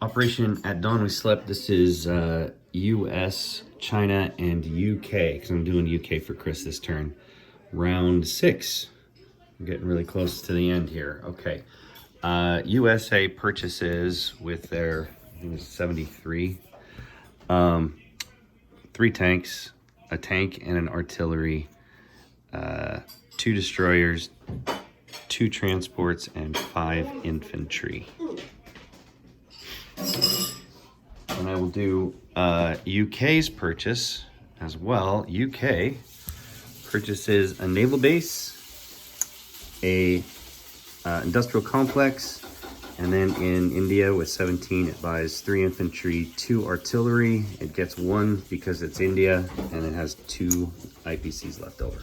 Operation At Dawn We Slept. This is US, China, and UK, because I'm doing UK for Chris this turn. Round 6. I'm getting really close to the end here. Okay. USA purchases with their, I think it's 73, 3 tanks, a tank and an artillery, 2 destroyers, 2 transports, and 5 infantry. And I will do UK's purchase as well. UK purchases a naval base, a industrial complex, and then in India with 17 it buys 3 infantry, 2 artillery. It gets 1 because it's India, and it has 2 IPCs left over.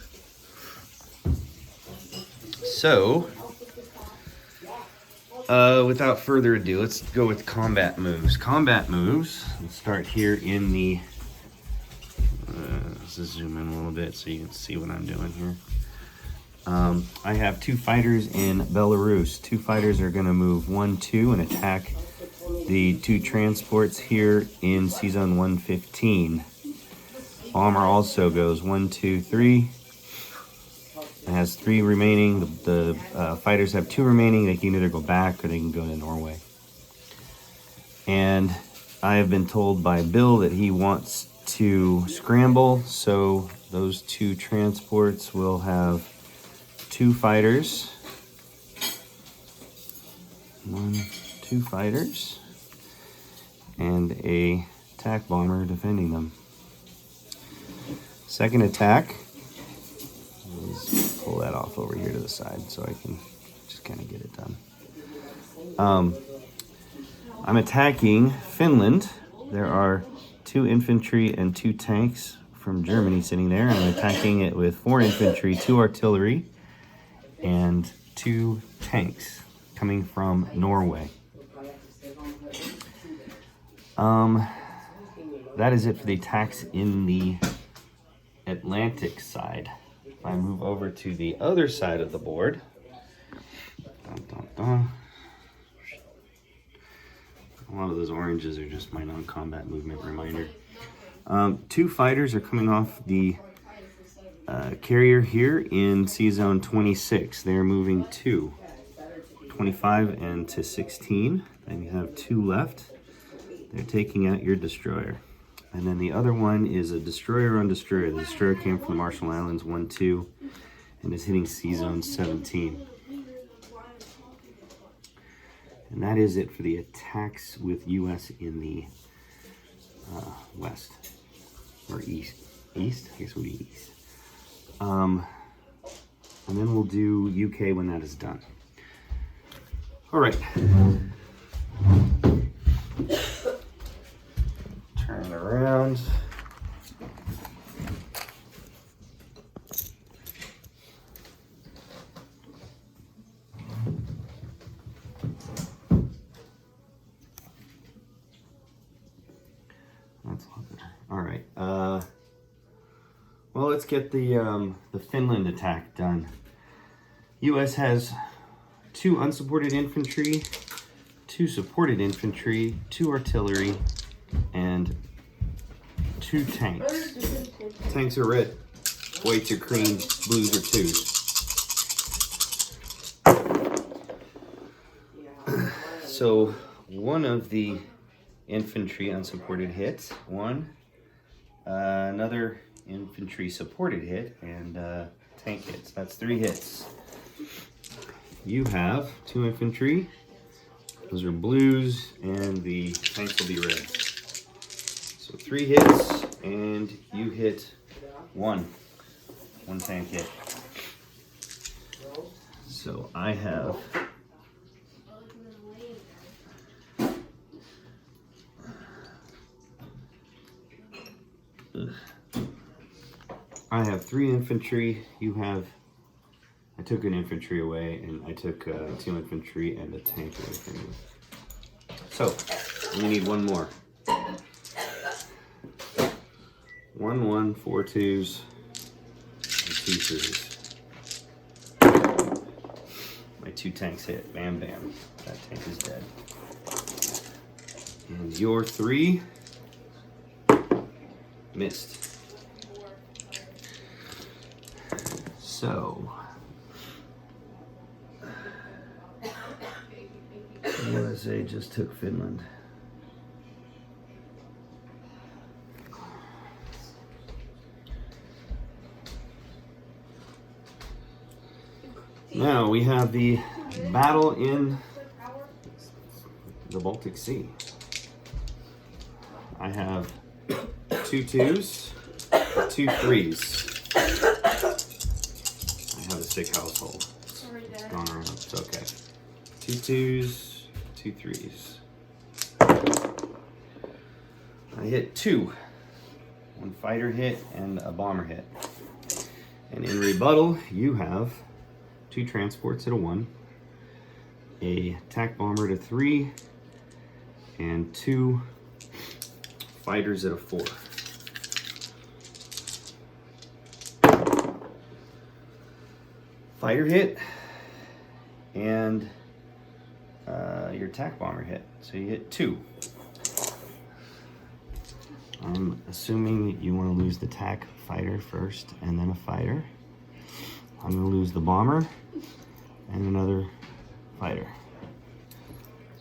So without further ado, let's go with combat moves. Combat moves, let's start here in the, let's just zoom in a little bit so you can see what I'm doing here. I have 2 fighters in Belarus. 2 fighters are gonna move 1, 2 and attack the 2 transports here in C-Zone 115. Bomber also goes 1, 2, 3. It has 3 remaining. The fighters have 2 remaining. They can either go back or they can go to Norway. And I have been told by Bill that he wants to scramble, so those 2 transports will have 2 fighters. 2 fighters. And a attack bomber defending them. Second attack. Let's pull that off over here to the side so I can just kind of get it done. I'm attacking Finland. There are 2 infantry and 2 tanks from Germany sitting there, and I'm attacking it with 4 infantry, 2 artillery, and 2 tanks coming from Norway. That is it for the attacks in the Atlantic side. If I move over to the other side of the board, a lot of those oranges are just my non-combat movement reminder. 2 fighters are coming off the carrier here in C-Zone 26. They're moving 2, 25 and to 16. Then you have 2 left. They're taking out your destroyer. And then the other one is a destroyer on destroyer. The destroyer came from the Marshall Islands, 1, 2, and is hitting C-Zone 17. And that is it for the attacks with US in the west, or east. East? I guess it would be east. And then we'll do UK when that is done. All right. Turn it around. That's a lot better. All right. Well, let's get the Finland attack done. U.S. has 2 unsupported infantry, 2 supported infantry, 2 artillery, and 2 tanks. Tanks are red, whites are green, blues are 2s. So one of the infantry unsupported hits, 1, another infantry supported hit, and tank hits. That's 3 hits. You have 2 infantry. Those are blues, and the tanks will be red. So 3 hits, and you hit 1 tank hit. So I have I have 3 infantry. You have, I took an infantry away, and I took 2 infantry and a tank away from you. So we need 1 more. 1, 1, 4 2s, and 2 3s. My 2 tanks hit. Bam, bam. That tank is dead. And your 3 missed. So, USA just took Finland. Now we have the battle in the Baltic Sea. I have 2 2s, 2 3s. I have a sick household. Sorry, It's Dad. gone around. It's okay. 2 2s, 2 3s. I hit 2. 1 fighter hit and a bomber hit. And in rebuttal, you have 2 transports at a 1, a attack bomber at a 3, and 2 fighters at a 4. Fighter hit and your attack bomber hit. So you hit 2. I'm assuming you want to lose the attack fighter first and then a fighter. I'm going to lose the bomber and another fighter.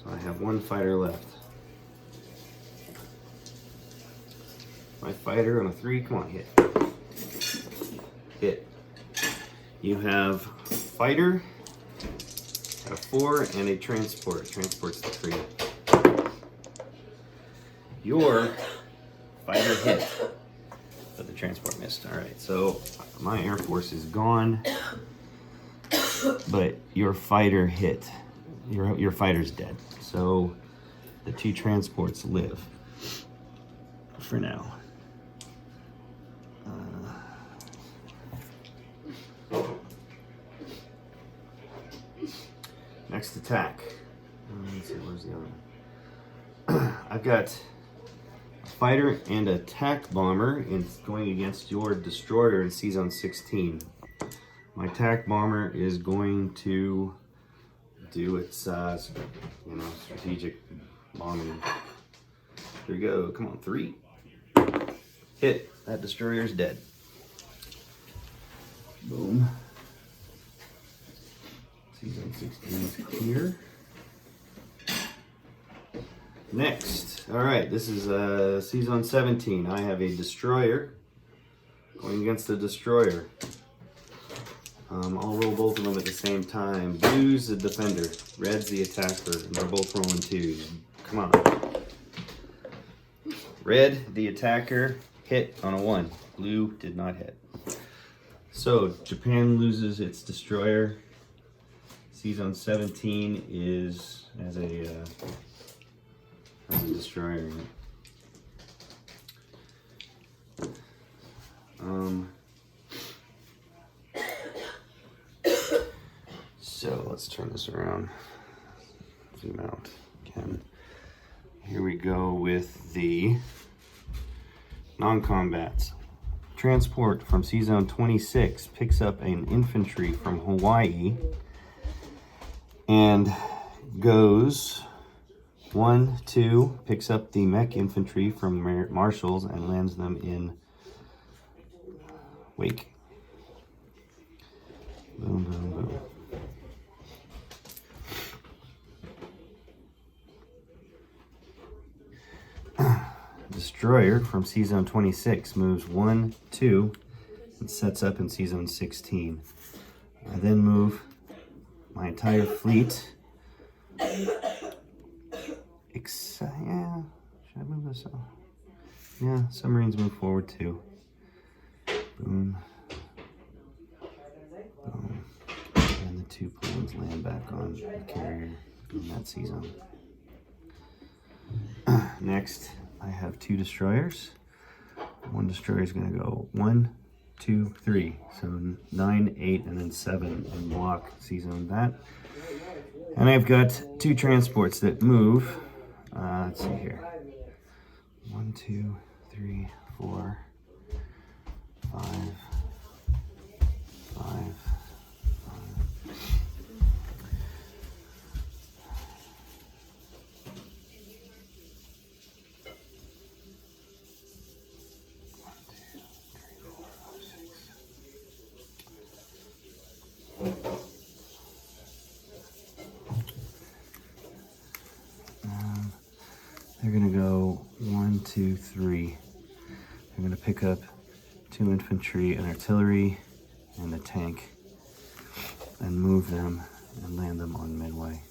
So I have 1 fighter left. My fighter on a 3, come on, hit. Hit. You have fighter at a 4 and a transport. Transport's the 3. Your fighter hit, but the transport missed. All right, so my Air Force is gone, but your fighter hit. Your fighter's dead. So the 2 transports live for now. Next attack. Let's see, where's the other one? I've got a fighter and attack bomber going against your destroyer in C-Zone 16. My attack bomber is going to do its strategic bombing. Here we go. Come on, 3. Hit. That destroyer's dead. Boom. C-Zone 16 is clear. Next, all right, this is C-Zone 17. I have a destroyer going against a destroyer. I'll roll both of them at the same time. Blue's the defender, red's the attacker, and they're both rolling 2s. Come on. Red, the attacker, hit on a 1. Blue did not hit. So Japan loses its destroyer. C-Zone 17 is as a destroyer in it. So let's turn this around. Zoom out again. Here we go with the non-combats. Transport from C-Zone 26 picks up an infantry from Hawaii and goes 1, 2, picks up the mech infantry from Marshalls and lands them in Wake. Boom, boom, boom. Destroyer from C-Zone 26 moves 1, 2, and sets up in C-Zone 16. I then move my entire fleet. Should I move this up? Yeah, submarines move forward too. Boom. Boom. And the 2 planes land back on the carrier in that C-Zone. Next, I have 2 destroyers. 1 destroyer is going to go 1, 2, 3. So 9, 8, and then 7 and block C-Zone that. And I've got 2 transports that move. Let's see here. 1, 2, 3, 4, 5, 5, 5. they're gonna go 1, 2, 3. They're gonna pick up 2 infantry and artillery and a tank and move them and land them on Midway.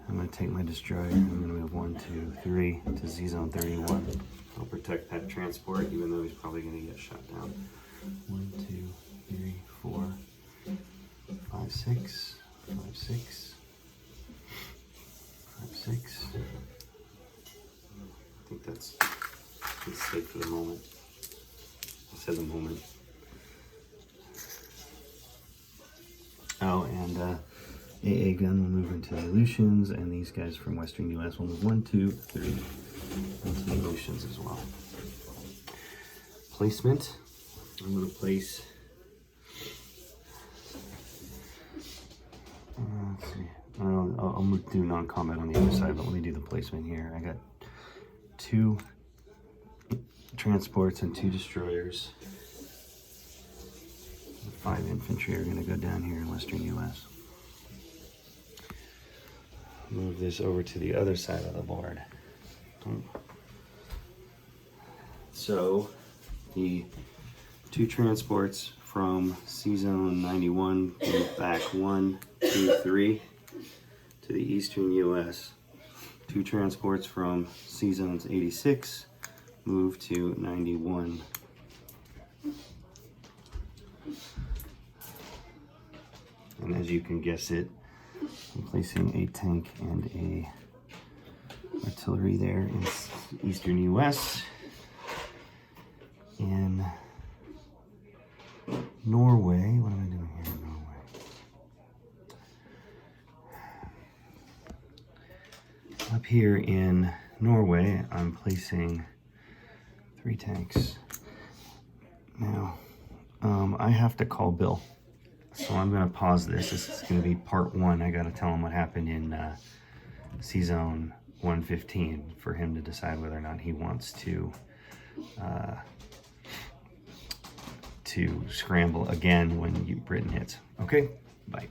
I'm going to take my destroyer. I'm going to move 1, 2, 3 to Z Zone 31. I'll protect that transport, even though he's probably going to get shot down. 1, 2, 3, 4, 5, 6, 5, 6, 5, 6. I think that's safe for the moment. I said the moment. Oh, and AA gun will move into the Aleutians, and these guys from Western US will move 1, 2, 3 into the Aleutians as well. Placement. I'm going to place. Let's see. I'll do non-combat on the other side, but let me do the placement here. I got 2 transports and 2 destroyers. 5 infantry are going to go down here in Western US. Move this over to the other side of the board. So the 2 transports from C-Zone 91 move back 1, 2, 3 to the Eastern US. 2 transports from C-Zones 86 move to 91. And as you can guess it, I'm placing a tank and a artillery there in Eastern US. In Norway, what am I doing here in Norway? Up here in Norway, I'm placing 3 tanks. Now, I have to call Bill. So I'm going to pause this. This is going to be part 1. I got to tell him what happened in C-Zone 115 for him to decide whether or not he wants to scramble again when Britain hits. Okay, bye.